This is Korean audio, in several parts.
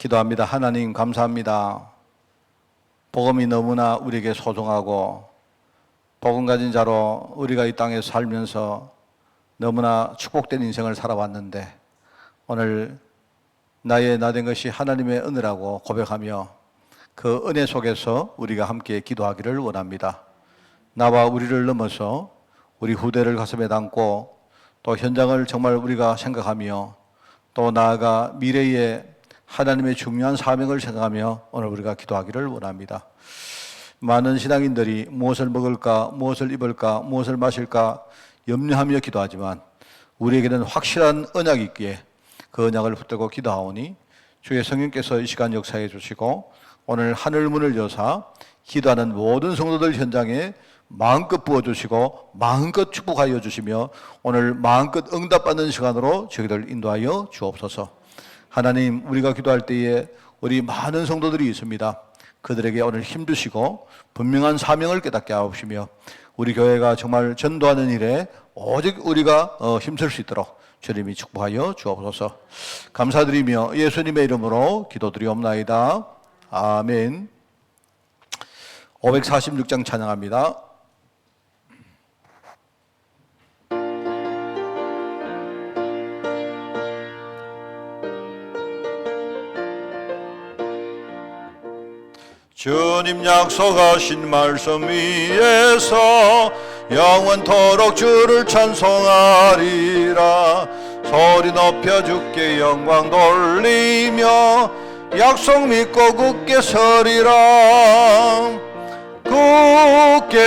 기도합니다. 하나님 감사합니다. 복음이 너무나 우리에게 소중하고 복음 가진 자로 우리가 이 땅에 살면서 너무나 축복된 인생을 살아왔는데 오늘 나의 나 된 것이 하나님의 은혜라고 고백하며 그 은혜 속에서 우리가 함께 기도하기를 원합니다. 나와 우리를 넘어서 우리 후대를 가슴에 담고 또 현장을 정말 우리가 생각하며 또 나아가 미래의 하나님의 중요한 사명을 생각하며 오늘 우리가 기도하기를 원합니다. 많은 신앙인들이 무엇을 먹을까, 무엇을 입을까, 무엇을 마실까 염려하며 기도하지만 우리에게는 확실한 언약이 있기에 그 언약을 붙들고 기도하오니 주의 성령께서 이 시간 역사해 주시고 오늘 하늘문을 여사 기도하는 모든 성도들 현장에 마음껏 부어주시고 마음껏 축복하여 주시며 오늘 마음껏 응답받는 시간으로 저희들 인도하여 주옵소서. 하나님, 우리가 기도할 때에 우리 많은 성도들이 있습니다. 그들에게 오늘 힘주시고 분명한 사명을 깨닫게 하옵시며 우리 교회가 정말 전도하는 일에 오직 우리가 힘쓸 수 있도록 주님이 축복하여 주옵소서. 감사드리며 예수님의 이름으로 기도드리옵나이다. 아멘. 546장 찬양합니다. 주님 약속하신 말씀 위에서 영원토록 주를 찬송하리라. 소리 높여 주께 영광 돌리며 약속 믿고 굳게 서리라. 굳게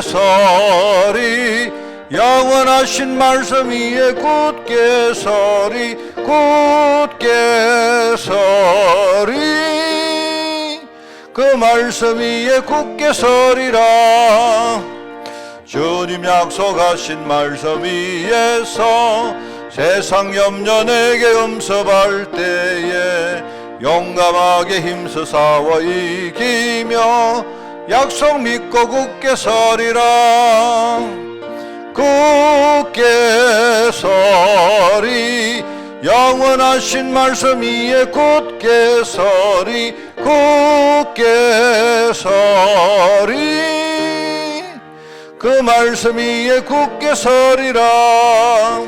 서리 영원하신 말씀 위에 굳게 서리 굳게 서리 그 말씀 위에 굳게 서리라. 주님 약속하신 말씀 위에서 세상 염려 내게 음습할 때에 용감하게 힘써 싸워 이기며 약속 믿고 굳게 서리라. 굳게 서리 영원하신 말씀 위에 굳게 서리 굳게 서리 그 말씀 위에 굳게 서리라.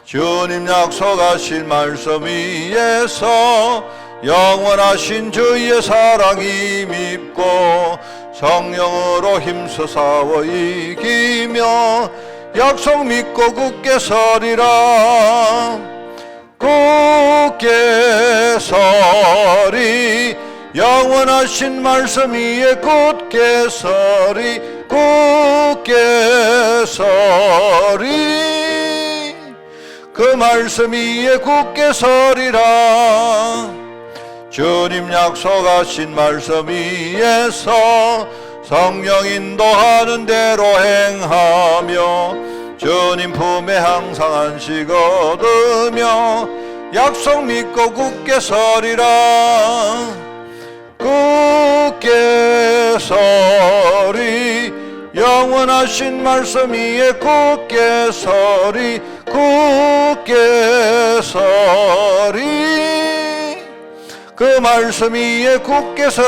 주님 약속하신 말씀 위에서 영원하신 주의 사랑이 밉고 성령으로 힘써 싸워 이기며 약속 믿고 굳게 서리라. 굳게 서리 영원하신 말씀 위에 굳게 서리 굳게 서리 그 말씀 위에 굳게 서리라. 주님 약속하신 말씀 위에서 성령 인도하는 대로 행하며 주님 품에 항상 안식 얻으며 약속 믿고 굳게 서리라. 굳게 서리 영원하신 말씀 위에 굳게 서리 굳게 서리 그 말씀 위에 굳게 서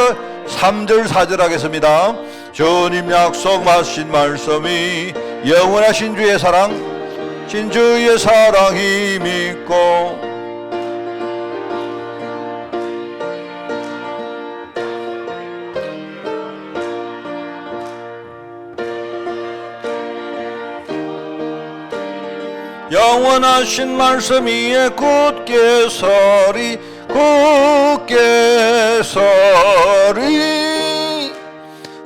3절 4절 하겠습니다. 주님 약속하신 말씀이 영원하신 주의 사랑 진주의 사랑이 믿고 영원하신 말씀 위에 굳게 서리 굳게 서리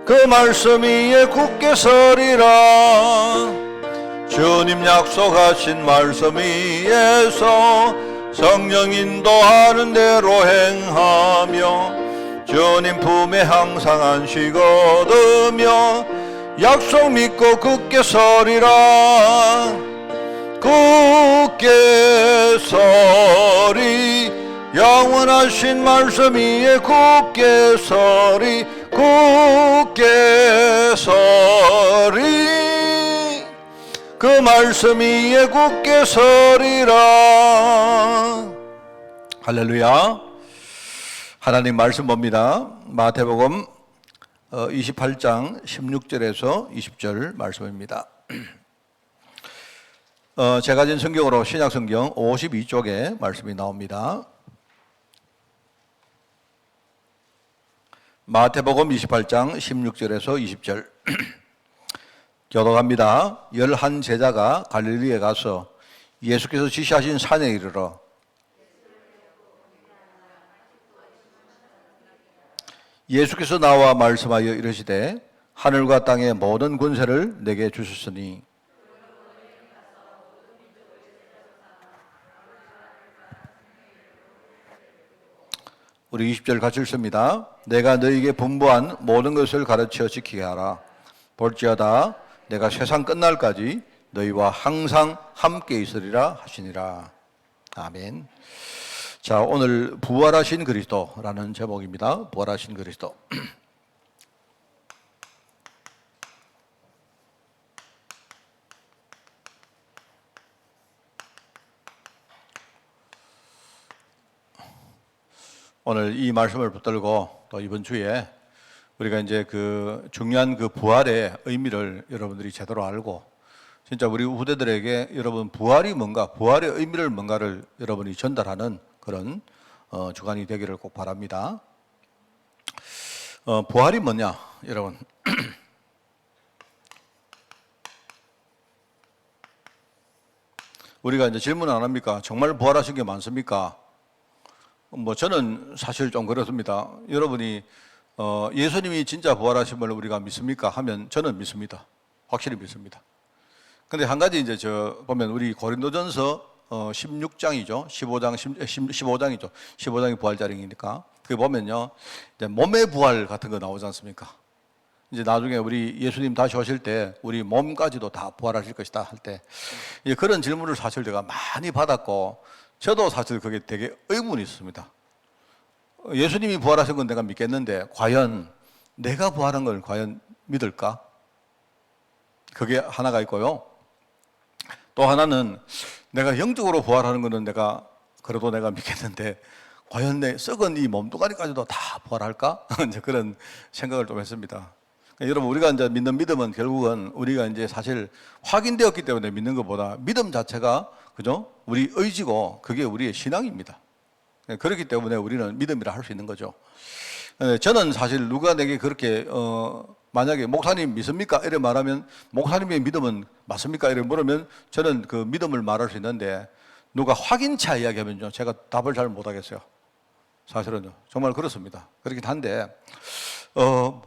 그 말씀 위에 굳게 서리라. 주님 약속하신 말씀 위에서 성령 인도하는 대로 행하며 주님 품에 항상 안식 얻으며 약속 믿고 굳게 서리라. 굳게 서리 영원하신 말씀 위에 굳게 서리 굳게 서리 그 말씀 위에 굳게 서리라. 할렐루야. 하나님 말씀 봅니다. 마태복음 28장 16절에서 20절 말씀입니다. 제가 가진 성경으로 신약성경 52쪽에 말씀이 나옵니다. 마태복음 28장 16절에서 20절 교독합니다. 11 제자가 갈릴리에 가서 예수께서 지시하신 산에 이르러 예수께서 나와 말씀하여 이르시되 하늘과 땅의 모든 권세를 내게 주셨으니 우리 20절 같이 읽습니다. 내가 너희에게 분부한 모든 것을 가르쳐 지키게 하라. 볼지어다 내가 세상 끝날까지 너희와 항상 함께 있으리라 하시니라. 아멘. 자, 오늘 부활하신 그리스도라는 제목입니다. 부활하신 그리스도. 오늘 이 말씀을 붙들고 또 이번 주에 우리가 이제 그 중요한 그 부활의 의미를 여러분들이 제대로 알고 진짜 우리 후대들에게 여러분 부활이 뭔가, 부활의 의미를 뭔가를 여러분이 전달하는 그런 주간이 되기를 꼭 바랍니다. 부활이 뭐냐, 여러분? 우리가 이제 질문 안 합니까? 정말 부활하신 게 많습니까? 저는 사실 좀 그렇습니다. 여러분이 예수님이 진짜 부활하심을 우리가 믿습니까? 하면 저는 믿습니다. 확실히 믿습니다. 근데 한 가지 이제 보면 우리 고린도전서 16장이죠. 15장이죠. 15장이 부활자령이니까. 그게 보면요. 이제 몸의 부활 같은 거 나오지 않습니까? 이제 나중에 우리 예수님 다시 오실 때 우리 몸까지도 다 부활하실 것이다 할 때 그런 질문을 사실 제가 많이 받았고 저도 사실 그게 되게 의문이 있습니다. 예수님이 부활하신 건 내가 믿겠는데 과연 내가 부활한 걸 과연 믿을까? 그게 하나가 있고요. 또 하나는 내가 영적으로 부활하는 거는 그래도 내가 믿겠는데 과연 내 썩은 이 몸뚱아리까지도 다 부활할까? 이제 그런 생각을 좀 했습니다. 그러니까 여러분 우리가 이제 믿는 믿음은 결국은 우리가 이제 사실 확인되었기 때문에 믿는 것보다 믿음 자체가 그죠? 우리 의지고 그게 우리의 신앙입니다. 그렇기 때문에 우리는 믿음이라 할 수 있는 거죠. 저는 사실 누가 내게 그렇게 만약에 목사님 믿습니까? 이래 말하면 목사님의 믿음은 맞습니까? 이래 물으면 저는 그 믿음을 말할 수 있는데 누가 확인차 이야기하면요 제가 답을 잘 못하겠어요. 사실은요 정말 그렇습니다. 그렇긴 한데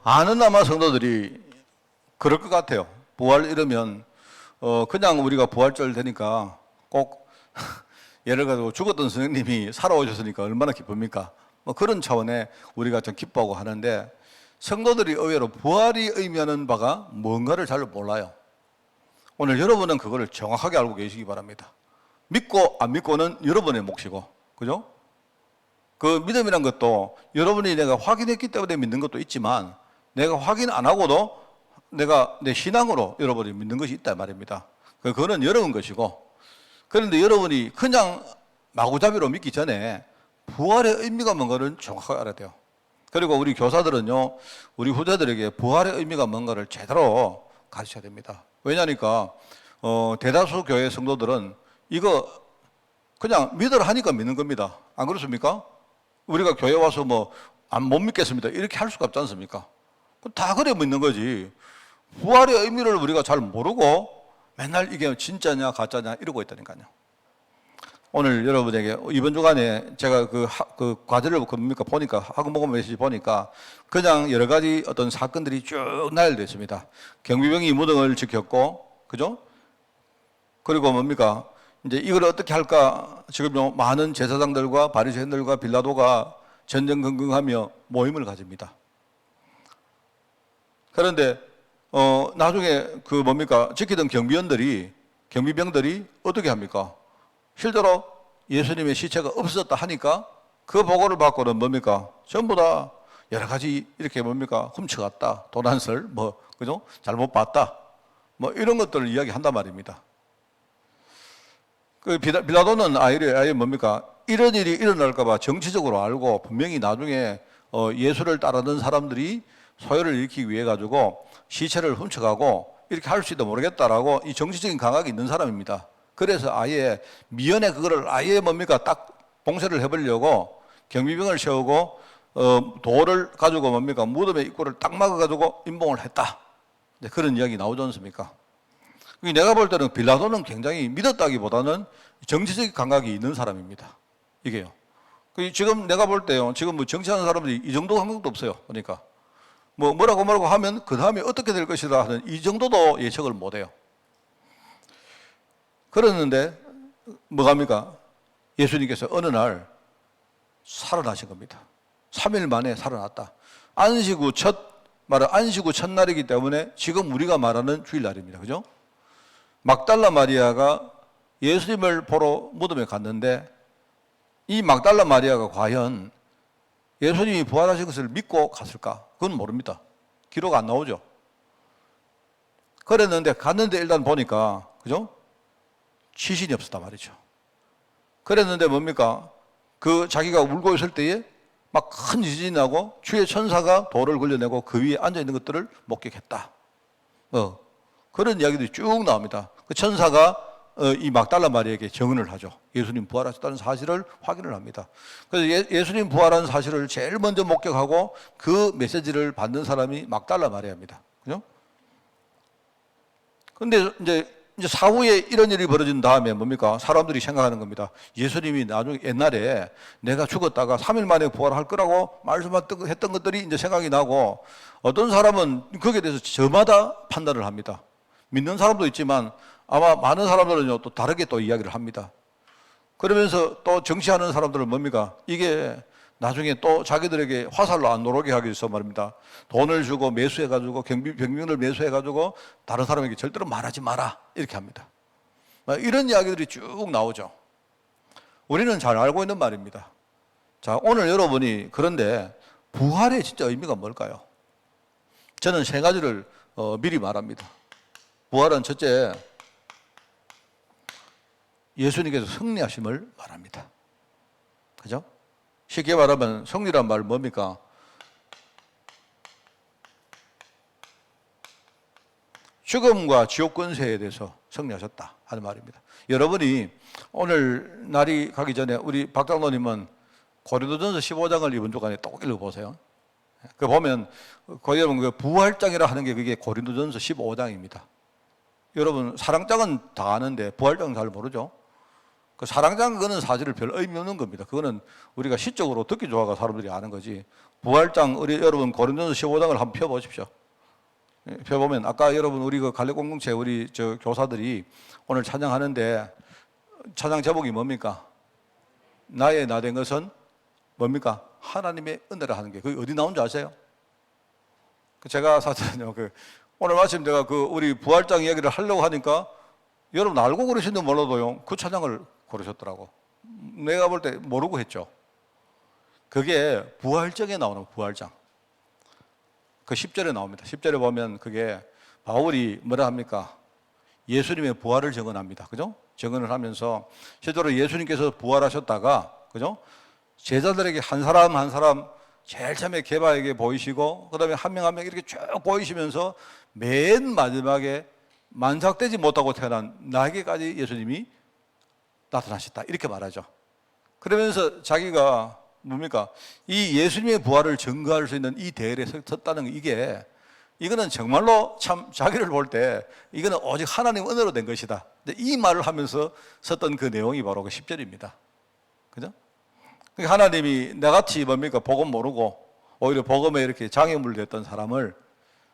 아는 아마 성도들이 그럴 것 같아요. 부활 이러면 그냥 우리가 부활절 되니까 꼭 예를 가지고 죽었던 선생님이 살아오셨으니까 얼마나 기쁩니까? 그런 차원에 우리가 좀 기뻐하고 하는데 성도들이 의외로 부활이 의미하는 바가 뭔가를 잘 몰라요. 오늘 여러분은 그거를 정확하게 알고 계시기 바랍니다. 믿고 안 믿고는 여러분의 몫이고, 그죠? 그 믿음이란 것도 여러분이 내가 확인했기 때문에 믿는 것도 있지만 내가 확인 안 하고도 내가 내 신앙으로 여러분이 믿는 것이 있단 말입니다. 그거는 여러분 것이고 그런데 여러분이 그냥 마구잡이로 믿기 전에 부활의 의미가 뭔가를 정확하게 알아야 돼요. 그리고 우리 교사들은요, 우리 후대들에게 부활의 의미가 뭔가를 제대로 가르쳐야 됩니다. 왜냐니까, 대다수 교회 성도들은 이거 그냥 믿으라 하니까 믿는 겁니다. 안 그렇습니까? 우리가 교회 와서 못 믿겠습니다. 이렇게 할 수가 없지 않습니까? 다 그래 믿는 거지. 부활의 의미를 우리가 잘 모르고 맨날 이게 진짜냐, 가짜냐 이러고 있다니까요. 오늘 여러분에게 이번 주간에 제가 그 과제를 보니까 학원복음 메시지 보니까 그냥 여러 가지 어떤 사건들이 쭉 나열되어 있습니다. 경비병이 무덤을 지켰고, 그죠? 그리고 뭡니까? 이제 이걸 어떻게 할까? 지금 많은 제사장들과 바리새인들과 빌라도가 전전긍긍하며 모임을 가집니다. 그런데 나중에 지키던 경비병들이 어떻게 합니까? 실제로 예수님의 시체가 없어졌다 하니까 그 보고를 받고는 전부 다 여러 가지 이렇게 훔쳐갔다, 도난설, 그죠? 잘못 봤다, 이런 것들을 이야기한단 말입니다. 그 빌라도는 아예 이런 일이 일어날까 봐 정치적으로 알고 분명히 나중에 예수를 따르던 사람들이 소요를 일으키기 위해 가지고 시체를 훔쳐가고 이렇게 할 수도 모르겠다라고 이 정치적인 감각이 있는 사람입니다. 그래서 아예 미연에 그거를 아예 뭡니까 딱 봉쇄를 해버리려고 경비병을 세우고 돌을 가지고 뭡니까 무덤의 입구를 딱 막아가지고 임봉을 했다. 그런 이야기 나오지 않습니까? 내가 볼 때는 빌라도는 굉장히 믿었다기보다는 정치적 감각이 있는 사람입니다. 이게요. 지금 내가 볼 때요. 지금 뭐 정치하는 사람들이 이 정도 감각도 없어요. 그러니까 뭐라고 하면 그 다음에 어떻게 될 것이다 하는 이 정도도 예측을 못해요. 그랬는데 뭐합니까? 예수님께서 어느 날 살아나신 겁니다. 3일 만에 살아났다. 안식 후 첫날이기 때문에 지금 우리가 말하는 주일날입니다. 그죠? 막달라 마리아가 예수님을 보러 무덤에 갔는데 이 막달라 마리아가 과연 예수님이 부활하신 것을 믿고 갔을까? 그건 모릅니다. 기록 안 나오죠. 그랬는데 갔는데 일단 보니까 그죠? 시신이 없었단 말이죠. 그랬는데 뭡니까? 그 자기가 울고 있을 때에 막 큰 지진이 나고 주의 천사가 돌을 걸려내고 그 위에 앉아 있는 것들을 목격했다. 그런 이야기들이 쭉 나옵니다. 그 천사가 이 막달라 마리아에게 증언을 하죠. 예수님 부활하셨다는 사실을 확인을 합니다. 그래서 예수님 부활한 사실을 제일 먼저 목격하고 그 메시지를 받는 사람이 막달라 마리아입니다. 그죠? 근데 이제 사후에 이런 일이 벌어진 다음에 뭡니까? 사람들이 생각하는 겁니다. 예수님이 나중에 옛날에 내가 죽었다가 3일 만에 부활할 거라고 말씀했던 것들이 이제 생각이 나고 어떤 사람은 거기에 대해서 저마다 판단을 합니다. 믿는 사람도 있지만 아마 많은 사람들은 또 다르게 또 이야기를 합니다. 그러면서 또 정치하는 사람들은 뭡니까? 이게 나중에 또 자기들에게 화살로 안 오르게 하기 위해서 말입니다. 돈을 주고 매수해가지고 병명을 매수해가지고 다른 사람에게 절대로 말하지 마라 이렇게 합니다. 이런 이야기들이 쭉 나오죠. 우리는 잘 알고 있는 말입니다. 자, 오늘 여러분이 그런데 부활의 진짜 의미가 뭘까요? 저는 세 가지를 미리 말합니다. 부활은 첫째, 예수님께서 승리하심을 말합니다. 그죠? 쉽게 말하면 승리란 말 뭡니까? 죽음과 지옥 권세에 대해서 승리하셨다 하는 말입니다. 여러분이 오늘 날이 가기 전에 우리 박 장로님은 고린도전서 15장을 이번 주간에 또 읽어보세요. 그 보면 여러분 그 부활장이라 하는 게 그게 고린도전서 15장입니다. 여러분 사랑장은 다 아는데 부활장은 잘 모르죠? 그 사랑장 그거는 사실을 별 의미 없는 겁니다. 그거는 우리가 시적으로 듣기 좋아가 사람들이 아는 거지. 부활장 우리 여러분 고린도전서 15장을 한번 펴보십시오. 펴보면 아까 여러분 우리 그 갈래 공동체 우리 저 교사들이 오늘 찬양하는데 찬양 제목이 뭡니까? 나의 나 된 것은 뭡니까? 하나님의 은혜라 하는 게 그게 어디 나온 줄 아세요? 제가 사실은요 오늘 마침 내가 우리 부활장 이야기를 하려고 하니까 여러분 알고 그러시는지 몰라도요 그 찬양을 고르셨더라고. 내가 볼 때 모르고 했죠. 그게 부활장에 나오는 부활장. 그 10절에 나옵니다. 10절에 보면 그게 바울이 뭐라 합니까? 예수님의 부활을 증언합니다. 그죠? 증언을 하면서 실제로 예수님께서 부활하셨다가 그죠? 제자들에게 한 사람 한 사람 제일 처음에 게바에게 보이시고 그다음에 한 명 한 명 이렇게 쭉 보이시면서 맨 마지막에 만삭되지 못하고 태어난 나에게까지 예수님이 나타나셨다 이렇게 말하죠. 그러면서 자기가 뭡니까? 이 예수님의 부활을 증거할 수 있는 이 대열에 섰다는 이거는 정말로 참 자기를 볼 때 이거는 오직 하나님 은혜로 된 것이다. 이 말을 하면서 섰던 그 내용이 바로 그 10절입니다. 그죠? 하나님이 나같이 뭡니까? 복음 모르고 오히려 복음에 이렇게 장애물 됐던 사람을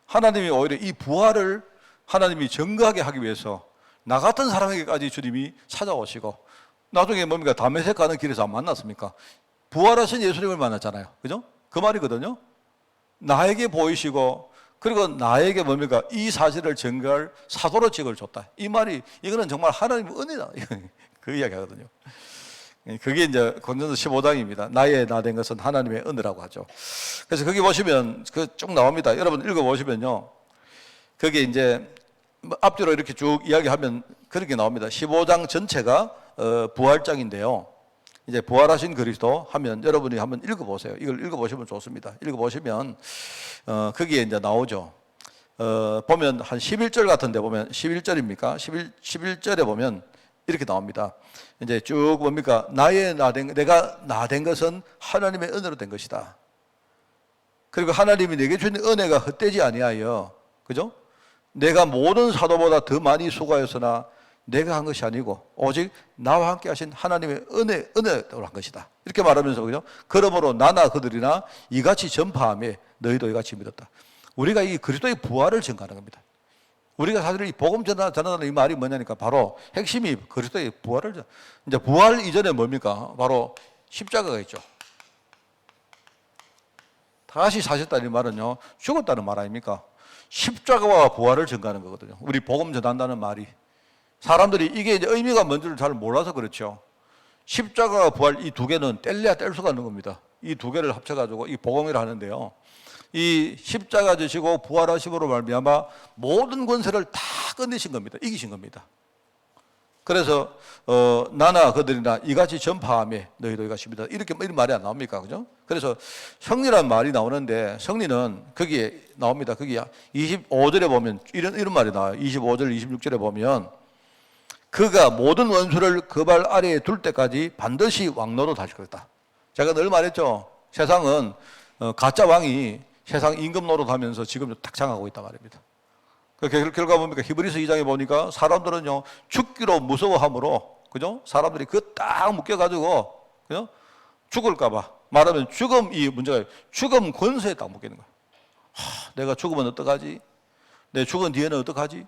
하나님이 오히려 이 부활을 하나님이 증거하게 하기 위해서 나 같은 사람에게까지 주님이 찾아오시고 나중에 뭡니까? 다메섹 가는 길에서 안 만났습니까? 부활하신 예수님을 만났잖아요. 그죠? 그 말이거든요. 나에게 보이시고 그리고 나에게 뭡니까? 이 사실을 증거할 사도로직을 줬다. 이 말이 이거는 정말 하나님의 은혜다. 그 이야기 하거든요. 그게 이제 고린도서 15장입니다. 나의 나 된 것은 하나님의 은혜라고 하죠. 그래서 거기 보시면 그 쭉 나옵니다. 여러분 읽어보시면요. 그게 이제 앞뒤로 이렇게 쭉 이야기하면 그렇게 나옵니다. 15장 전체가 부활장인데요. 이제 부활하신 그리스도 하면 여러분이 한번 읽어보세요. 이걸 읽어보시면 좋습니다. 읽어보시면 거기에 이제 나오죠. 보면 한 11절 같은데 보면 11절입니까? 11절에 보면 이렇게 나옵니다. 이제 쭉 뭡니까? 내가 나 된 것은 하나님의 은혜로 된 것이다. 그리고 하나님이 내게 주신 은혜가 헛되지 아니하여, 그죠? 내가 모든 사도보다 더 많이 수고하였으나 내가 한 것이 아니고 오직 나와 함께 하신 하나님의 은혜로 한 것이다. 이렇게 말하면서, 그죠? 그러므로 나나 그들이나 이같이 전파하며 너희도 이같이 믿었다. 우리가 이 그리스도의 부활을 전가하는 겁니다. 우리가 사실 이 복음 전하는 이 말이 뭐냐니까 바로 핵심이 그리스도의 부활을 이제 부활 이전에 뭡니까? 바로 십자가가 있죠. 다시 사셨다는 말은요, 죽었다는 말 아닙니까? 십자가와 부활을 전가하는 거거든요. 우리 복음 전한다는 말이. 사람들이 이게 이제 의미가 뭔지를 잘 몰라서 그렇죠. 십자가와 부활 이 두 개는 뗄래야 뗄 수가 없는 겁니다. 이 두 개를 합쳐가지고 이 복음이라 하는데요. 이 십자가 지시고 부활하심으로 말미암아 모든 권세를 다 끝내신 겁니다. 이기신 겁니다. 그래서 나나 그들이나 이같이 전파하며 너희도 이같이 믿어. 이렇게 이런 말이 안 나옵니까? 그죠? 그래서 성리란 말이 나오는데 성리는 거기에 나옵니다. 거기 25절에 보면 이런 말이 나와요. 25절, 26절에 보면 그가 모든 원수를 그 발 아래에 둘 때까지 반드시 왕노로 다시 그랬다. 제가 늘 말했죠. 세상은 가짜 왕이 세상 임금 노릇하면서 지금 탁창하고 있단 말입니다. 그 결과 뭡니까? 히브리서 2장에 보니까 사람들은요 죽기로 무서워함으로, 그죠? 사람들이 그 딱 묶여가지고, 그죠? 죽을까봐. 말하면 죽음이 문제가, 죽음 권세에 딱 묶이는 거예요. 내가 죽으면 어떡하지? 내 죽은 뒤에는 어떡하지?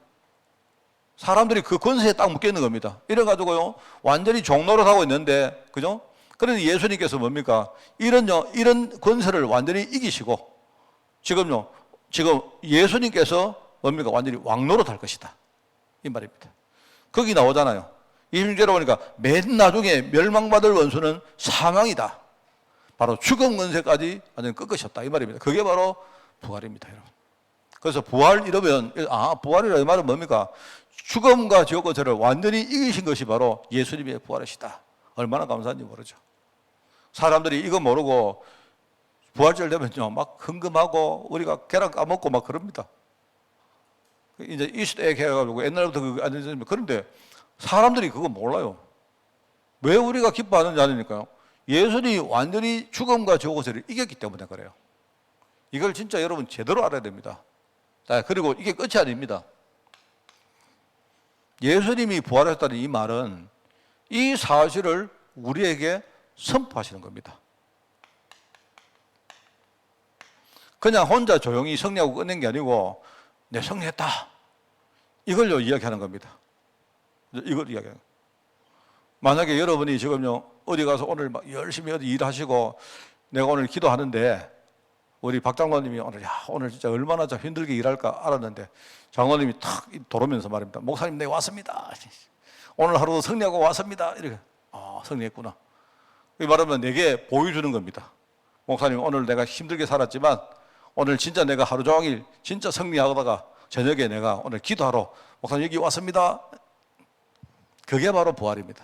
사람들이 그 권세에 딱 묶여 있는 겁니다. 이래가지고요 완전히 종노릇하고 있는데, 그죠? 그런데 예수님께서 뭡니까? 이런 권세를 완전히 이기시고 지금 예수님께서 뭡니까? 완전히 왕노릇 할 것이다. 이 말입니다. 거기 나오잖아요. 26절에 보니까 맨 나중에 멸망받을 원수는 사망이다. 바로 죽음 권세까지 완전히 꺾으셨다. 이 말입니다. 그게 바로 부활입니다, 여러분. 그래서 부활 이러면, 부활이라 이 말은 뭡니까? 죽음과 지옥 권세를 완전히 이기신 것이 바로 예수님의 부활이시다. 얼마나 감사한지 모르죠. 사람들이 이거 모르고 부활절 되면요 막 흥금하고 우리가 계란 까먹고 막 그럽니다. 이제 이스터에그 해가지고 옛날부터 안 되는데, 그런데 사람들이 그거 몰라요. 왜 우리가 기뻐하는지 아니니까요. 예수님이 완전히 죽음과 지옥 권세를 이겼기 때문에 그래요. 이걸 진짜 여러분 제대로 알아야 됩니다. 자, 그리고 이게 끝이 아닙니다. 예수님이 부활했다는 이 말은 이 사실을 우리에게 선포하시는 겁니다. 그냥 혼자 조용히 승리하고 끝낸 게 아니고 내 승리했다. 이걸요 이야기하는 겁니다. 이걸 이야기하는 겁니다. 만약에 여러분이 지금요 어디 가서 오늘 막 열심히 어디 일하시고 내가 오늘 기도하는데 우리 박 장로님이 오늘 진짜 얼마나 좀 힘들게 일할까 알았는데 장로님이 탁 돌아오면서 말입니다. 목사님 내 왔습니다. 오늘 하루도 승리하고 왔습니다. 이렇게 승리했구나. 이 말하면 내게 보여주는 겁니다. 목사님 오늘 내가 힘들게 살았지만 오늘 진짜 내가 하루 종일 진짜 승리하다가 저녁에 내가 오늘 기도하러 목사님 여기 왔습니다. 그게 바로 부활입니다.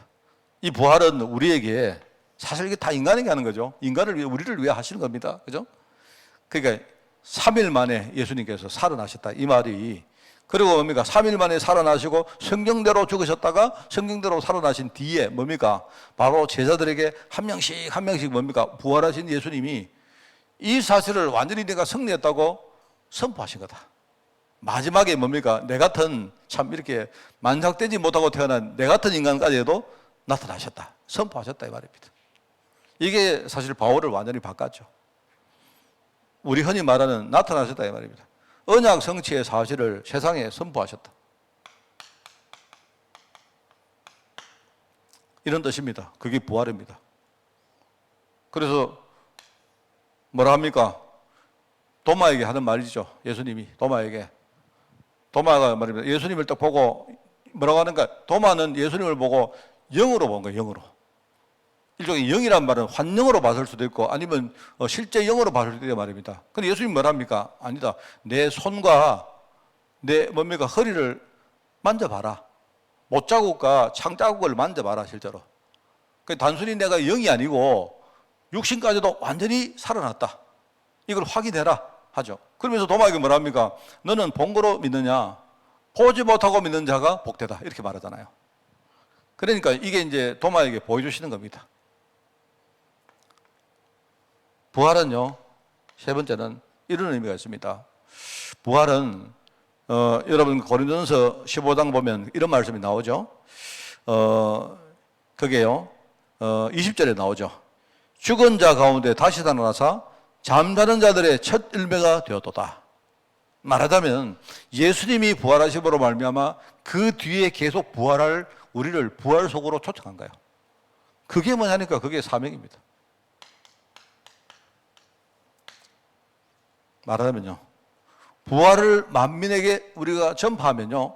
이 부활은 우리에게 사실 이게 다 인간에게 하는 거죠. 인간을 위해 우리를 위해 하시는 겁니다. 그죠? 그러니까 3일 만에 예수님께서 살아나셨다 이 말이, 그리고 뭡니까? 3일 만에 살아나시고 성경대로 죽으셨다가 성경대로 살아나신 뒤에 뭡니까? 바로 제자들에게 한 명씩 뭡니까? 부활하신 예수님이 이 사실을 완전히 내가 승리했다고 선포하신 거다. 마지막에 뭡니까? 내 같은 참 이렇게 만삭되지 못하고 태어난 내 같은 인간까지도 나타나셨다. 선포하셨다 이 말입니다. 이게 사실 바울을 완전히 바꿨죠. 우리 흔히 말하는 나타나셨다 이 말입니다. 언약 성취의 사실을 세상에 선포하셨다. 이런 뜻입니다. 그게 부활입니다. 그래서 뭐라 합니까? 도마에게 하는 말이죠. 예수님이 도마가 말입니다. 예수님을 딱 보고 뭐라고 하는가? 도마는 예수님을 보고 영으로 본 거예요. 영으로. 일종의 영이란 말은 환영으로 봤을 수도 있고 아니면 실제 영으로 봤을 수도 있단 말입니다. 근데 예수님 뭐랍니까? 아니다. 내 손과 내 뭡니까? 허리를 만져봐라. 못자국과 창자국을 만져봐라 실제로. 단순히 내가 영이 아니고 육신까지도 완전히 살아났다. 이걸 확인해라 하죠. 그러면서 도마에게 뭐랍니까? 너는 본 거로 믿느냐? 보지 못하고 믿는 자가 복되다. 이렇게 말하잖아요. 그러니까 이게 이제 도마에게 보여주시는 겁니다. 부활은요, 세 번째는 이런 의미가 있습니다. 부활은 여러분 고린도전서 15장 보면 이런 말씀이 나오죠. 그게요 20절에 나오죠. 죽은 자 가운데 다시 살아나사 잠자는 자들의 첫 일매가 되었도다. 말하자면 예수님이 부활하심으로 말미암아 그 뒤에 계속 부활할 우리를 부활 속으로 초청한 거예요. 그게 뭐냐니까 그게 사명입니다. 말하자면요, 부활을 만민에게 우리가 전파하면요,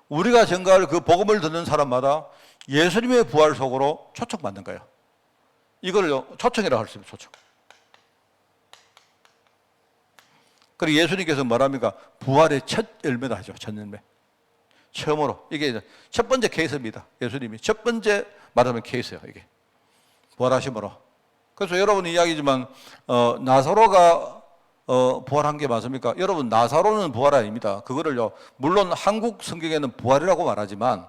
우리가 전가할 그 복음을 듣는 사람마다 예수님의 부활 속으로 초청받는 거예요. 이걸요 초청이라고 할 수 있습니다. 초청. 그리고 예수님께서 뭐랍니까? 부활의 첫 열매다 하죠. 첫 열매. 처음으로. 이게 첫 번째 케이스입니다. 예수님이 첫 번째 말하면 케이스예요. 이게 부활하심으로. 그래서 여러분 이야기지만 나사로가 부활한 게 맞습니까? 여러분 나사로는 부활 아닙니다. 그거를요 물론 한국 성경에는 부활이라고 말하지만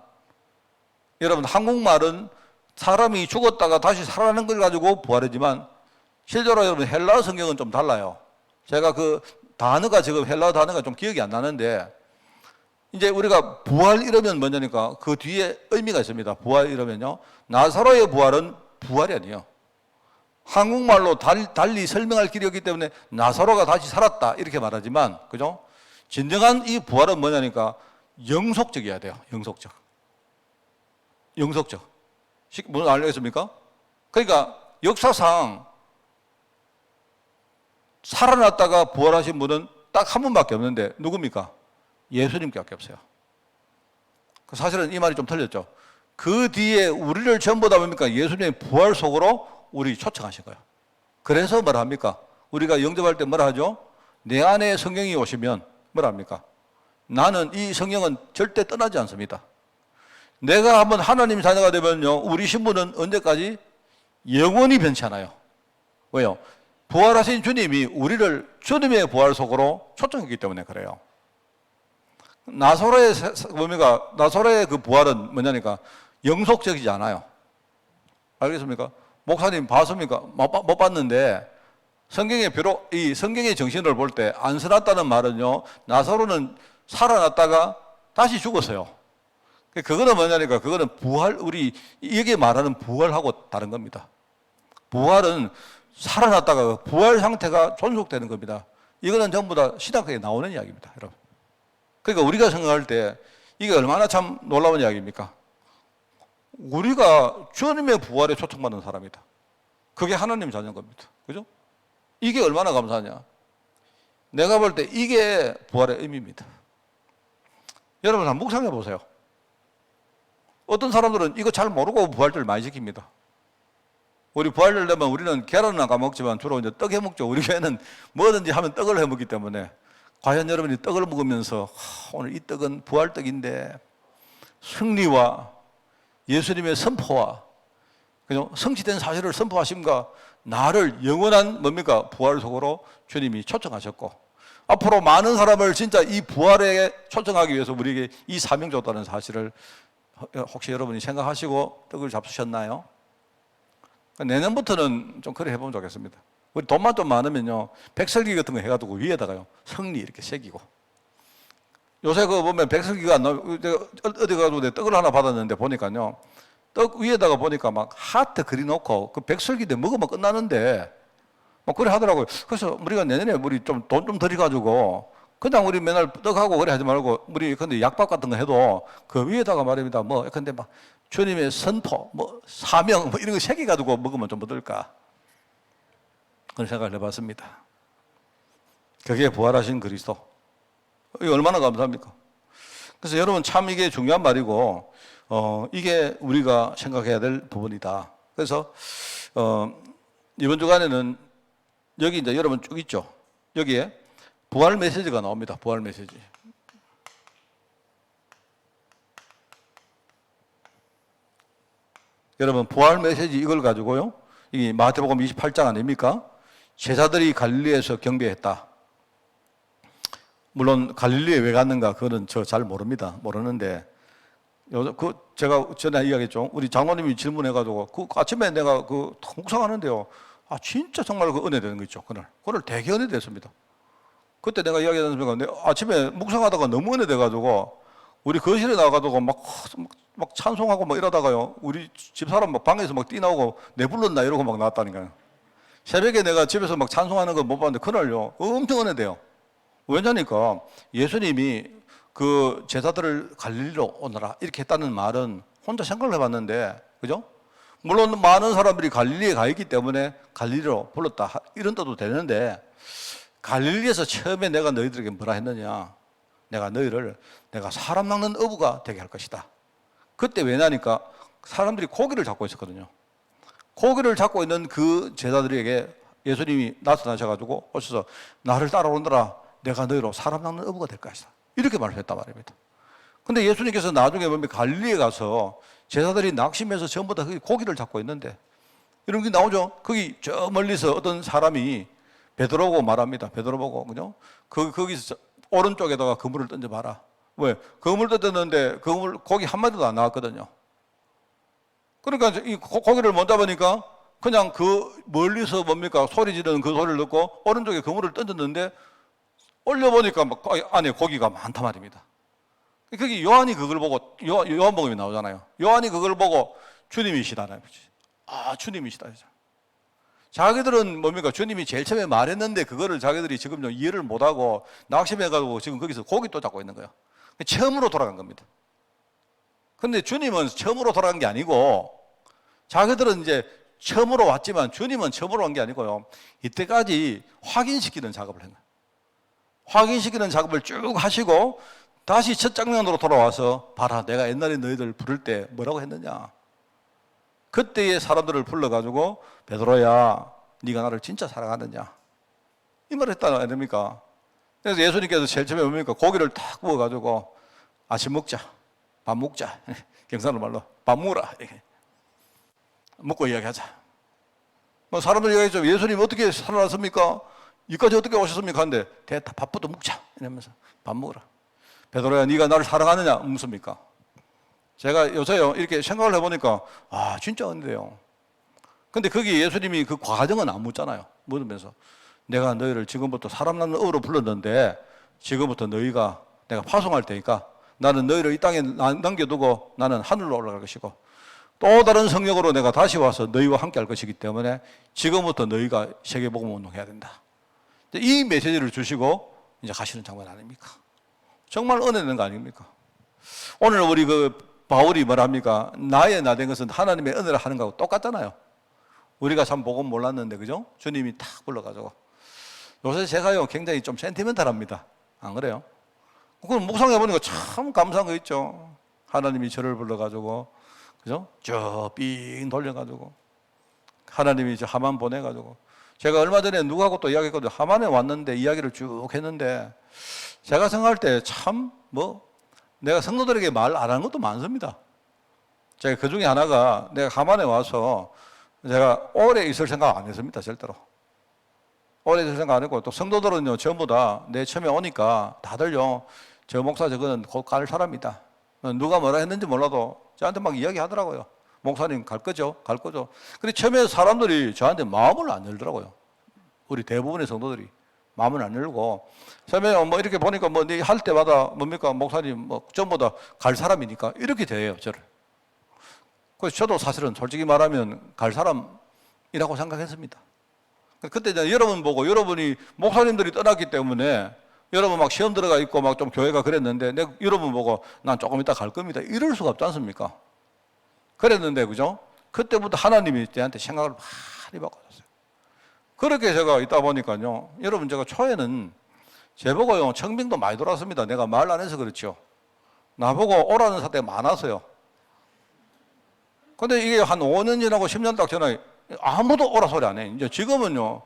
여러분 한국말은 사람이 죽었다가 다시 살아나는 걸 가지고 부활이지만 실제로 여러분 헬라어 성경은 좀 달라요. 제가 그 단어가 지금 헬라어 단어가 좀 기억이 안 나는데 이제 우리가 부활 이러면 뭐냐니까 그 뒤에 의미가 있습니다. 부활 이러면요 나사로의 부활은 부활이 아니에요. 한국말로 달리 설명할 길이 없기 때문에 나사로가 다시 살았다 이렇게 말하지만 그죠? 진정한 이 부활은 뭐냐니까 영속적이어야 돼요. 영속적. 무슨 알겠습니까? 그러니까 역사상 살아났다가 부활하신 분은 딱 한 분밖에 없는데 누굽니까? 예수님밖에 없어요. 사실은 이 말이 좀 틀렸죠. 그 뒤에 우리를 전부 다 뭡니까? 예수님의 부활 속으로 우리 초청하신 거예요. 그래서 뭐라 합니까? 우리가 영접할 때 뭐라 하죠? 내 안에 성령이 오시면 뭐라 합니까? 나는 이 성령은 절대 떠나지 않습니다. 내가 한번 하나님 자녀가 되면요, 우리 신분은 언제까지? 영원히 변치 않아요. 왜요? 부활하신 주님이 우리를 주님의 부활 속으로 초청했기 때문에 그래요. 나사로의 그 부활은 뭐냐니까 영속적이지 않아요. 알겠습니까? 목사님 봤습니까? 못 봤는데 성경에 비록 이 성경의 정신을 볼 때 안 살았다는 말은요, 나사로는 살아났다가 다시 죽었어요. 그거는 뭐냐니까 그거는 부활, 우리 여기에 말하는 부활하고 다른 겁니다. 부활은 살아났다가 부활 상태가 존속되는 겁니다. 이거는 전부 다 신학에 나오는 이야기입니다, 여러분. 그러니까 우리가 생각할 때 이게 얼마나 참 놀라운 이야기입니까? 우리가 주님의 부활에 초청받는 사람이다. 그게 하나님 자녀인 겁니다. 그죠? 이게 얼마나 감사하냐. 내가 볼 때 이게 부활의 의미입니다. 여러분 한번 묵상해 보세요. 어떤 사람들은 이거 잘 모르고 부활절 많이 지킵니다. 우리 부활절 되면 우리는 계란은 안 까먹지만 주로 이제 떡 해먹죠. 우리 교회는 뭐든지 하면 떡을 해먹기 때문에 과연 여러분이 떡을 먹으면서 오늘 이 떡은 부활떡인데 승리와 예수님의 선포와 그죠? 성취된 사실을 선포하심과 나를 영원한 뭡니까? 부활 속으로 주님이 초청하셨고 앞으로 많은 사람을 진짜 이 부활에 초청하기 위해서 우리에게 이 사명 줬다는 사실을 혹시 여러분이 생각하시고 떡을 잡수셨나요? 내년부터는 좀 그래 해보면 좋겠습니다. 우리 돈만 좀 많으면요, 백설기 같은 거 해가지고 위에다가요, 성리 이렇게 새기고. 요새 그거 보면 백설기가 안 나오고, 어디 가서 내 떡을 하나 받았는데 보니까요, 떡 위에다가 보니까 막 하트 그려놓고 그 백설기인데 먹으면 끝나는데, 뭐 그래 하더라고요. 그래서 우리가 내년에 우리 좀 돈 좀 들여가지고, 그냥 우리 맨날 떡하고 그래 하지 말고, 우리 근데 약밥 같은 거 해도 그 위에다가 말입니다. 뭐, 근데 막 주님의 선포, 뭐 사명, 뭐 이런 거 새겨가지고 먹으면 좀 어떨까? 그런 생각을 해봤습니다. 그게 부활하신 그리스도. 이게 얼마나 감사합니까? 그래서 여러분 참 이게 중요한 말이고, 이게 우리가 생각해야 될 부분이다. 그래서, 이번 주간에는 여기 이제 여러분 쭉 있죠. 여기에 부활 메시지가 나옵니다. 부활 메시지. 여러분, 부활 메시지 이걸 가지고요. 이 마태복음 28장 아닙니까? 제자들이 갈릴리에서 경배했다. 물론 갈릴리에 왜 갔는가 그거는 저 잘 모릅니다. 모르는데 제가 전에 이야기했죠. 우리 장로님이 질문해가지고 그 아침에 내가 그 묵상하는데요. 아 진짜 정말 그 은혜 되는 거 있죠. 그날 되게 은혜 됐습니다. 그때 내가 이야기하는 순간 아침에 묵상하다가 너무 은혜 돼가지고 우리 거실에 나가가지고 막 찬송하고 막 이러다가요. 우리 집사람 막 방에서 막 뛰나오고 내 불렀나 이러고 막 나왔다니까요. 새벽에 내가 집에서 막 찬송하는 거 못 봤는데 그날요. 엄청 은혜 돼요. 왜냐니까 예수님이 그 제자들을 갈릴리로 오너라 이렇게 했다는 말은 혼자 생각을 해봤는데, 그죠? 물론 많은 사람들이 갈릴리에 가 있기 때문에 갈릴리로 불렀다 이런 뜻도 되는데, 갈릴리에서 처음에 내가 너희들에게 뭐라 했느냐? 내가 사람 낚는 어부가 되게 할 것이다. 그때 왜냐니까 사람들이 고기를 잡고 있었거든요. 고기를 잡고 있는 그 제자들에게 예수님이 나타나셔가지고 오셔서 나를 따라오너라. 내가 너희로 사람 낚는 어부가 될 것이다. 이렇게 말을 했단 말입니다. 근데 예수님께서 나중에 보면 갈릴리에 가서 제자들이 낙심해서 전부 다 고기를 잡고 있는데 이런 게 나오죠. 거기 저 멀리서 어떤 사람이 베드로고 말합니다. 베드로 보고, 그죠? 거기서 오른쪽에다가 그물을 던져봐라. 왜? 그물 던졌는데 그물 고기 한 마리도 안 나왔거든요. 그러니까 이 고기를 못 잡으니까 그냥 그 멀리서 뭡니까? 소리 지르는 그 소리를 듣고 오른쪽에 그물을 던졌는데 올려보니까 막 안에 고기가 많단 말입니다. 거기 요한이 그걸 보고, 요한복음이 나오잖아요. 요한이 그걸 보고 주님이시다는 거지. 아, 주님이시다. 자기들은 뭡니까? 주님이 제일 처음에 말했는데 그거를 자기들이 지금 좀 이해를 못하고 낙심해가지고 지금 거기서 고기 또 잡고 있는 거예요. 처음으로 돌아간 겁니다. 근데 주님은 처음으로 돌아간 게 아니고 자기들은 이제 처음으로 왔지만 주님은 처음으로 온 게 아니고요. 이때까지 확인시키는 작업을 한 거예요. 확인시키는 작업을 쭉 하시고 다시 첫 장면으로 돌아와서 봐라, 내가 옛날에 너희들 부를 때 뭐라고 했느냐. 그때의 사람들을 불러가지고 베드로야, 네가 나를 진짜 사랑하느냐, 이 말을 했다는 거 아닙니까? 그래서 예수님께서 제일 처음에 뭡니까? 고기를 탁 구워가지고 아침 먹자, 밥 먹자, 경상도 말로 밥 먹으라, 이렇게 먹고 이야기하자. 뭐 사람들이 얘기했죠. 예수님 어떻게 살아났습니까? 여기까지 어떻게 오셨습니까? 하는데 됐다, 밥부터 먹자 이러면서 밥 먹으라. 베드로야, 네가 나를 사랑하느냐 묻습니까? 제가 요새요 이렇게 생각을 해보니까 아 진짜 은혜요. 근데 거기 예수님이 그 과정은 안 묻잖아요. 묻으면서 내가 너희를 지금부터 사람 낳는 어로 불렀는데 지금부터 너희가 내가 파송할 테니까 나는 너희를 이 땅에 남겨두고 나는 하늘로 올라갈 것이고 또 다른 성령으로 내가 다시 와서 너희와 함께 할 것이기 때문에 지금부터 너희가 세계복음 운동해야 된다. 이 메시지를 주시고 이제 가시는 장면 아닙니까? 정말 은혜 있는 거 아닙니까? 오늘 우리 바울이 뭐랍니까? 나의 나 된 것은 하나님의 은혜를 하는 거하고 똑같잖아요. 우리가 참 복음 몰랐는데, 그죠? 주님이 탁 불러가지고. 요새 제가요 굉장히 좀 센티멘탈합니다. 안 그래요? 그걸 묵상해보니까 참 감사한 거 있죠. 하나님이 저를 불러가지고, 그죠? 쭉 돌려가지고 하나님이 저 하만 보내가지고 제가 얼마 전에 누구하고 또 이야기했거든요. 하만에 왔는데 이야기를 쭉 했는데 제가 생각할 때 참 내가 성도들에게 말 안 하는 것도 많습니다. 제가 그 중에 하나가 내가 하만에 와서 제가 오래 있을 생각 안 했습니다. 절대로. 오래 있을 생각 안 했고 또 성도들은요 전부 다 내 처음에 오니까 다들요 저 목사 저거는 곧 갈 사람이다. 누가 뭐라 했는지 몰라도 저한테 막 이야기하더라고요. 목사님 갈 거죠? 갈 거죠? 근데 처음에 사람들이 저한테 마음을 안 열더라고요. 우리 대부분의 성도들이 마음을 안 열고 처음에 이렇게 보니까 네 할 때마다 뭡니까? 목사님 전부 다 갈 사람이니까 이렇게 대해요 저를. 그래서 저도 사실은 솔직히 말하면 갈 사람이라고 생각했습니다. 그때 이제 여러분 보고 여러분이 목사님들이 떠났기 때문에 여러분 막 시험 들어가 있고 막 좀 교회가 그랬는데 내가 여러분 보고 난 조금 이따 갈 겁니다. 이럴 수가 없지 않습니까? 그랬는데, 그죠? 그때부터 하나님이 저한테 생각을 많이 바꿔줬어요. 그렇게 제가 있다 보니까요. 여러분 제가 초에는 제보고요. 청빙도 많이 돌았습니다. 내가 말 안 해서 그렇죠. 나보고 오라는 사태가 많았어요. 근데 이게 한 5년 지나고 10년 딱 지나고 아무도 오라 소리 안 해. 이제 지금은요.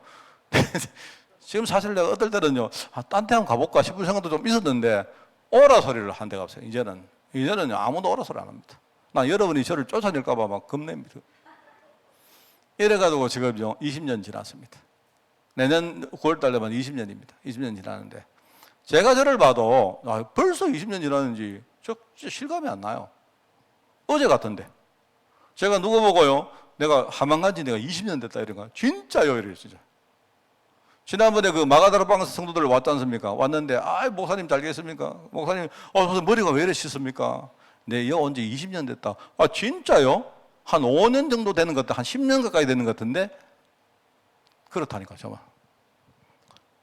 지금 사실 내가 어떨 때는요. 딴 데 한번 가볼까 싶은 생각도 좀 있었는데 오라 소리를 한 데가 없어요. 이제는 아무도 오라 소리 안 합니다. 나 여러분이 저를 쫓아낼까봐 막 겁냅니다. 이래가지고 지금요 20년 지났습니다. 내년 9월 달 되면 20년입니다. 20년 지나는데 제가 저를 봐도 벌써 20년 지났는지 저 실감이 안 나요. 어제 같은데 제가 누구 보고요 내가 하만 간지 내가 20년 됐다 이런 거 진짜요 이래요 진짜. 지난번에 그 마가다라방 성도들 왔지 않습니까? 왔는데 목사님 잘 계십니까? 목사님 무슨 머리가 왜 이래 씻습니까? 네, 여 온지 20년 됐다. 진짜요? 한 5년 정도 되는 것 같아. 한 10년 가까이 되는 것 같은데 그렇다니까 정말.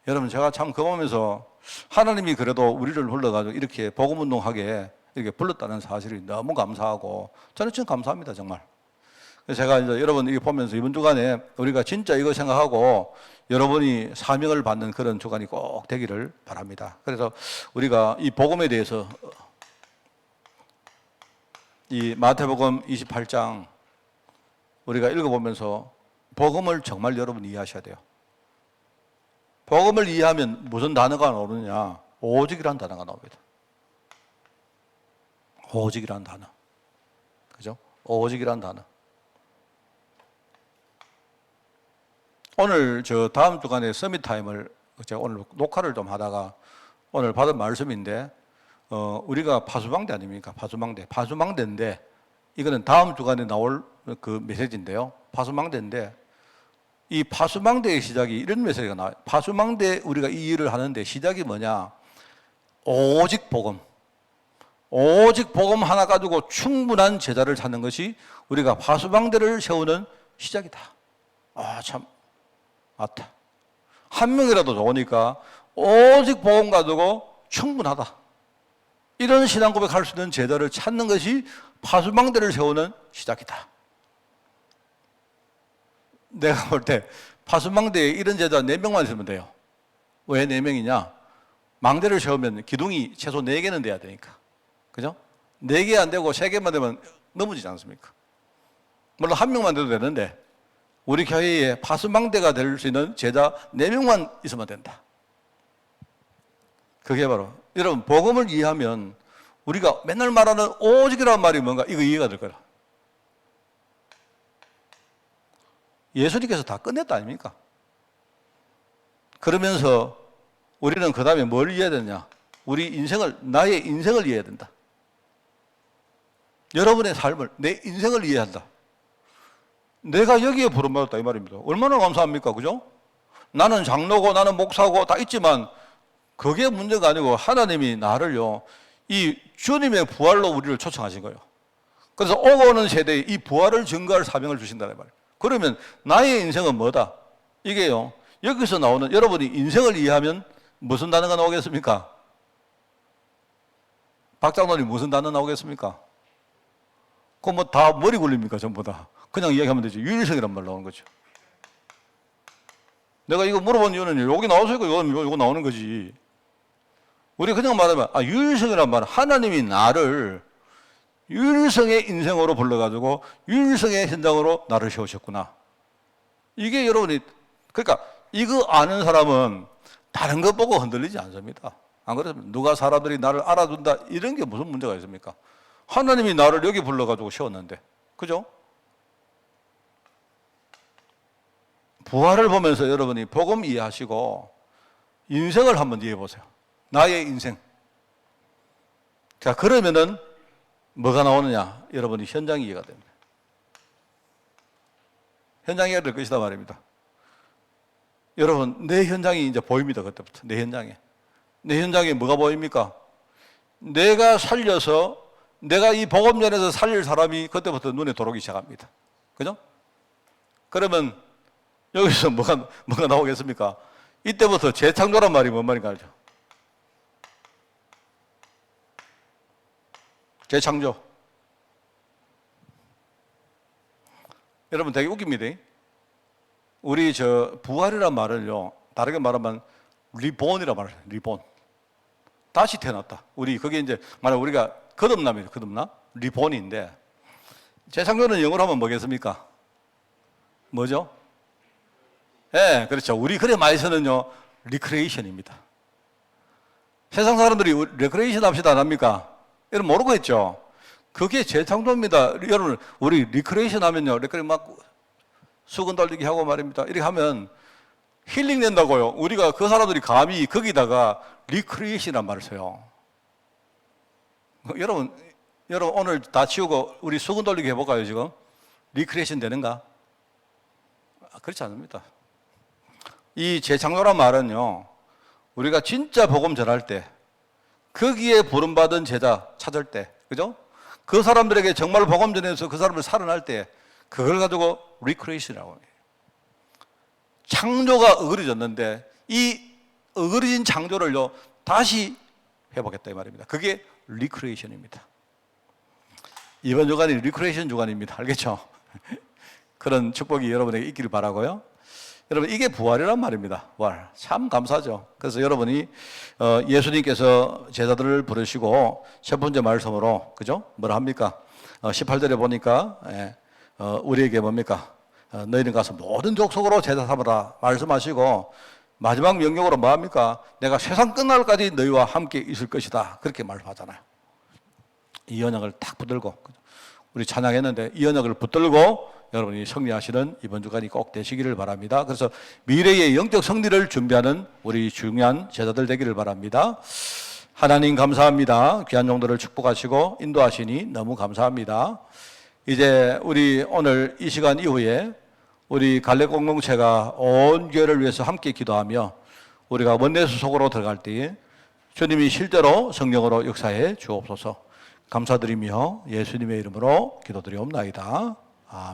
여러분 제가 참 그거 보면서 하나님이 그래도 우리를 불러가지고 이렇게 복음운동하게 이렇게 불렀다는 사실이 너무 감사하고 저는 참 감사합니다 정말. 제가 이제 여러분 이거 보면서 이번 주간에 우리가 진짜 이거 생각하고 여러분이 사명을 받는 그런 주간이 꼭 되기를 바랍니다. 그래서 우리가 이 복음에 대해서 이 마태복음 28장 우리가 읽어보면서 복음을 정말 여러분 이해하셔야 돼요. 복음을 이해하면 무슨 단어가 나오느냐? 오직이라는 단어가 나옵니다. 오직이라는 단어. 그죠? 오직이라는 단어. 오늘 저 다음 주간에 서밋 타임을 제가 오늘 녹화를 좀 하다가 오늘 받은 말씀인데 우리가 파수방대 아닙니까? 파수망대인데 이거는 다음 주간에 나올 그 메시지인데요. 파수망대인데 이 파수망대의 시작이 이런 메시지가 나와요. 파수망대 우리가 이 일을 하는데 시작이 뭐냐? 오직 복음. 오직 복음 하나 가지고 충분한 제자를 찾는 것이 우리가 파수망대를 세우는 시작이다. 참 맞다. 한 명이라도 좋으니까 오직 복음 가지고 충분하다. 이런 신앙 고백할 수 있는 제자를 찾는 것이 파수망대를 세우는 시작이다. 내가 볼 때 파수망대에 이런 제자 4명만 있으면 돼요. 왜 4명이냐? 망대를 세우면 기둥이 최소 4개는 돼야 되니까. 그죠? 4개 안 되고 3개만 되면 넘어지지 않습니까? 물론 1명만 돼도 되는데 우리 교회에 파수망대가 될 수 있는 제자 4명만 있으면 된다. 그게 바로 여러분 복음을 이해하면 우리가 맨날 말하는 오직이라는 말이 뭔가 이거 이해가 될 거라. 예수님께서 다 끝냈다 아닙니까? 그러면서 우리는 그 다음에 뭘 이해해야 되냐? 우리 인생을, 나의 인생을 이해해야 된다. 여러분의 삶을, 내 인생을 이해한다. 내가 여기에 부름받았다 이 말입니다. 얼마나 감사합니까? 그죠? 나는 장로고 나는 목사고 다 있지만 그게 문제가 아니고 하나님이 나를요 이 주님의 부활로 우리를 초청하신 거예요. 그래서 오고 오는 세대에 이 부활을 증거할 사명을 주신다는 말이에요. 그러면 나의 인생은 뭐다? 이게요 여기서 나오는 여러분이 인생을 이해하면 무슨 단어가 나오겠습니까? 박장로님 무슨 단어 나오겠습니까? 그거 뭐 다 머리 굴립니까? 전부 다 그냥 이야기하면 되죠. 유일성이란 말 나오는 거죠. 내가 이거 물어본 이유는 여기 나오니까 이거 나오는 거지. 우리 그냥 말하면 유일성이란 말은 하나님이 나를 유일성의 인생으로 불러가지고 유일성의 현장으로 나를 세우셨구나. 이게 여러분이 그러니까 이거 아는 사람은 다른 것 보고 흔들리지 않습니다. 안 그러면 누가 사람들이 나를 알아준다 이런 게 무슨 문제가 있습니까? 하나님이 나를 여기 불러가지고 세웠는데 그죠? 부활을 보면서 여러분이 복음 이해하시고 인생을 한번 이해해 보세요. 나의 인생. 자, 그러면은 뭐가 나오느냐? 여러분이 현장 이해가 됩니다. 현장 이해가 될 것이다 말입니다. 여러분, 내 현장이 이제 보입니다. 그때부터. 내 현장에. 내 현장에 뭐가 보입니까? 내가 살려서 내가 이 복음전에서 살릴 사람이 그때부터 눈에 들어오기 시작합니다. 그죠? 그러면 여기서 뭐가 나오겠습니까? 이때부터 재창조란 말이 뭔 말인가 알죠? 재창조. 여러분 되게 웃깁니다. 우리 부활이란 말을요, 다르게 말하면 리본이라 말해요. 리본. 다시 태어났다. 우리 그게 이제 말하면 우리가 거듭남이에요. 거듭남. 리본인데 재창조는 영어로 하면 뭐겠습니까? 뭐죠? 예, 그렇죠. 우리 그래 많이 쓰는요, 리크레이션입니다. 세상 사람들이 리크레이션 합시다 안 합니까? 이런 모르고 했죠. 그게 재창조입니다. 여러분, 우리 리크레이션 하면요. 리크레이션 막 수건 돌리기 하고 말입니다. 이렇게 하면 힐링 된다고요. 우리가 그 사람들이 감히 거기다가 리크레이션이란 말을 써요. 여러분 오늘 다 치우고 우리 수건 돌리기 해볼까요, 지금? 리크레이션 되는가? 그렇지 않습니다. 이 재창조란 말은요, 우리가 진짜 복음 전할 때, 거기에 부름받은 제자 찾을 때, 그죠? 그 사람들에게 정말 복음 전해서 그 사람을 살아날 때, 그걸 가지고 리크레이션이라고 해요. 창조가 어그러졌는데, 이 어그러진 창조를요, 다시 회복했다 이 말입니다. 그게 리크레이션입니다. 이번 주간이 리크레이션 주간입니다. 알겠죠? 그런 축복이 여러분에게 있기를 바라고요. 여러분, 이게 부활이란 말입니다. 부활. 참 감사죠. 그래서 여러분이 예수님께서 제자들을 부르시고 첫 번째 말씀으로, 그죠? 뭐라 합니까? 18절에 보니까 우리에게 뭡니까? 너희는 가서 모든 족속으로 제자 삼으라 말씀하시고, 마지막 명령으로 뭐 합니까? 내가 세상 끝날까지 너희와 함께 있을 것이다. 그렇게 말하잖아요. 이 언약을 딱 붙들고, 우리 찬양했는데 이 언약을 붙들고 여러분이 승리하시는 이번 주간이 꼭 되시기를 바랍니다. 그래서 미래의 영적 승리를 준비하는 우리 중요한 제자들 되기를 바랍니다. 하나님 감사합니다. 귀한 종들을 축복하시고 인도하시니 너무 감사합니다. 이제 우리 오늘 이 시간 이후에 우리 갈렙 공동체가 온 교회를 위해서 함께 기도하며 우리가 원내수 속으로 들어갈 때에 주님이 실제로 성령으로 역사해 주옵소서. 감사드리며 예수님의 이름으로 기도드리옵나이다. 아멘.